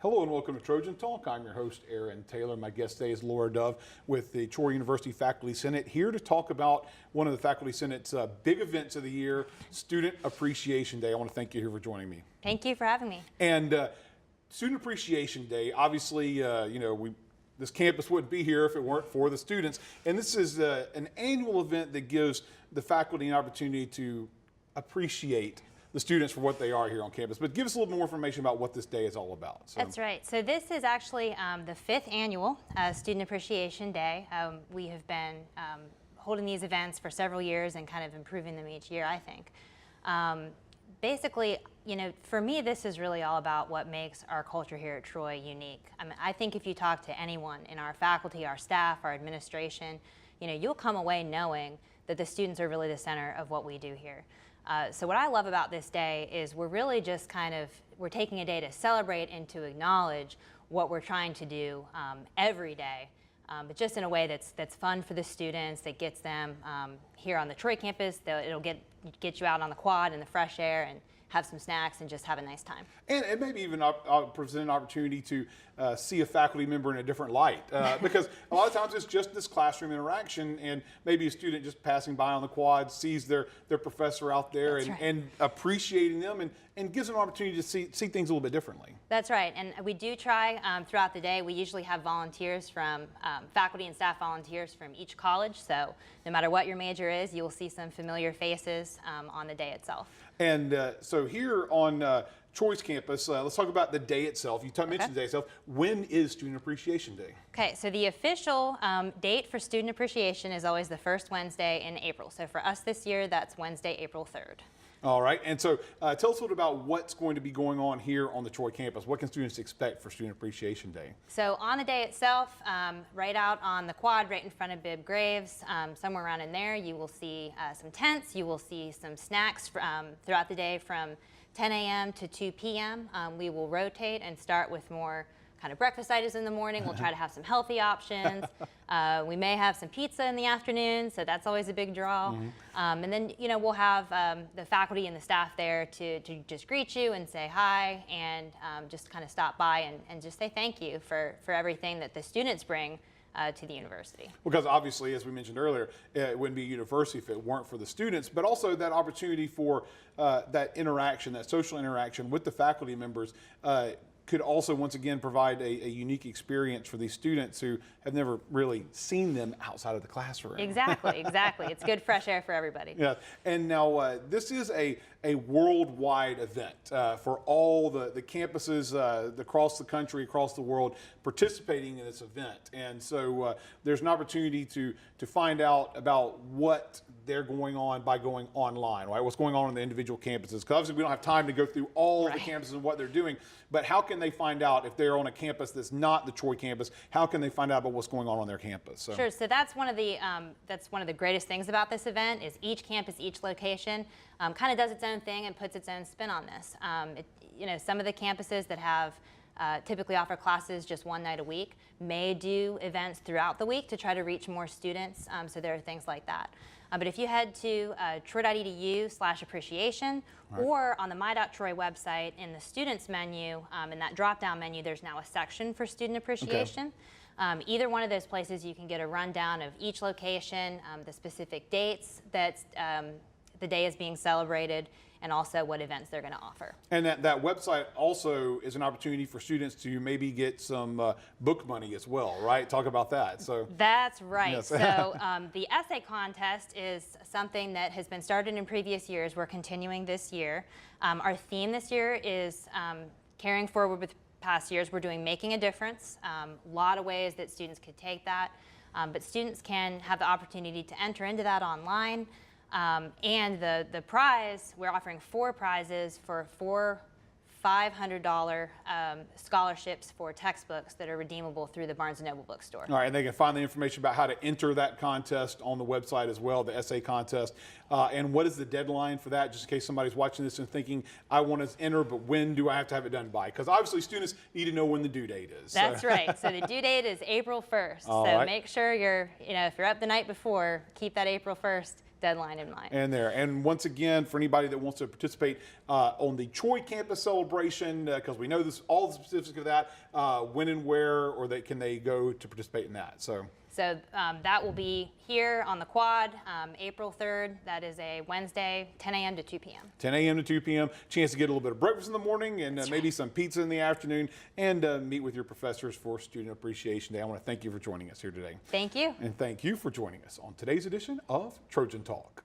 Hello and welcome to Trojan Talk. I'm your host, Aaron Taylor. My guest today is Laura Dove with the Troy University Faculty Senate, here to talk about one of the Faculty Senate's big events of the year, Student Appreciation Day. I want to thank you here for joining me. Thank you for having me. And Student Appreciation Day, obviously, this campus wouldn't be here if it weren't for the students. And this is an annual event that gives the faculty an opportunity to appreciate the students for what they are here on campus. But give us a little more information about what this day is all about. So. That's right. So this is actually the 5th annual Student Appreciation Day. We have been holding these events for several years and kind of improving them each year, I think. Basically, for me, this is really all about what makes our culture here at Troy unique. I mean, I think if you talk to anyone in our faculty, our staff, our administration, you'll come away knowing that the students are really the center of what we do here. So what I love about this day is we're really just we're taking a day to celebrate and to acknowledge what we're trying to do every day, but just in a way that's fun for the students, that gets them here on the Troy campus. It'll get you out on the quad in the fresh air and have some snacks and just have a nice time. And maybe even present an opportunity to see a faculty member in a different light. Because a lot of times it's just this classroom interaction, and maybe a student just passing by on the quad sees their professor out there and appreciating them and gives them an opportunity to see things a little bit differently. That's right, and we do try throughout the day. We usually have volunteers from faculty and staff volunteers from each college, so no matter what your major is, you will see some familiar faces on the day itself. And so here on Troy's campus, let's talk about the day itself. You mentioned the day itself. When is Student Appreciation Day? Okay, so the official date for Student Appreciation is always the first Wednesday in April. So for us this year, that's Wednesday, April 3rd. All right, and so tell us a little about what's going to be going on here on the Troy campus. What can students expect for Student Appreciation Day? So on the day itself, right out on the quad, right in front of Bibb Graves, somewhere around in there, you will see some tents. You will see some snacks throughout the day from 10 a.m. to 2 p.m. We will rotate and start with more kind of breakfast items in the morning. We'll try to have some healthy options. We may have some pizza in the afternoon, so that's always a big draw. And then, we'll have the faculty and the staff there to just greet you and say hi and just kind of stop by and just say thank you for everything that the students bring to the university. Because obviously, as we mentioned earlier, it wouldn't be a university if it weren't for the students, but also that opportunity for that interaction, that social interaction with the faculty members could also, once again, provide a unique experience for these students who have never really seen them outside of the classroom. Exactly, exactly. It's good fresh air for everybody. Yeah, and now this is a worldwide event for all the campuses across the country, across the world, participating in this event. And so there's an opportunity to find out about what they're going on by going online, right? What's going on the individual campuses. Because obviously we don't have time to go through all of the campuses and what they're doing, but how can they find out if they're on a campus that's not the Troy campus? How can they find out about what's going on their campus? So. Sure, so that's one of the greatest things about this event is each campus, each location kind of does its own thing and puts its own spin on this. Some of the campuses that have typically offer classes just one night a week may do events throughout the week to try to reach more students, so there are things like that. But if you head to troy.edu/appreciation or on the my.troy website in the students menu, in that drop-down menu, there's now a section for student appreciation. Okay. Either one of those places you can get a rundown of each location, the specific dates that the day is being celebrated, and also what events they're going to offer. And that website also is an opportunity for students to maybe get some book money as well, right? Talk about that. So that's right. Yes. So the essay contest is something that has been started in previous years. We're continuing this year. Our theme this year is carrying forward with past years. We're doing Making a Difference. A lot of ways that students could take that, but students can have the opportunity to enter into that online. And the prize, we're offering 4 prizes for 4 $500 scholarships for textbooks that are redeemable through the Barnes & Noble bookstore. All right, and they can find the information about how to enter that contest on the website as well, the essay contest. And what is the deadline for that, just in case somebody's watching this and thinking, I want to enter, but when do I have to have it done by? Because obviously students need to know when the due date is. That's right. So the due date is April 1st. All so right. make sure if you're up the night before, keep that April 1st deadline in mind. And once again, for anybody that wants to participate on the Troy campus celebration, because we know all the specifics of that, when and where, or can they go to participate in that? So that will be here on the quad, April 3rd. That is a Wednesday, 10 a.m. to 2 p.m. 10 a.m. to 2 p.m. Chance to get a little bit of breakfast in the morning and maybe some pizza in the afternoon, and meet with your professors for Student Appreciation Day. I want to thank you for joining us here today. Thank you. And thank you for joining us on today's edition of Trojan Talk.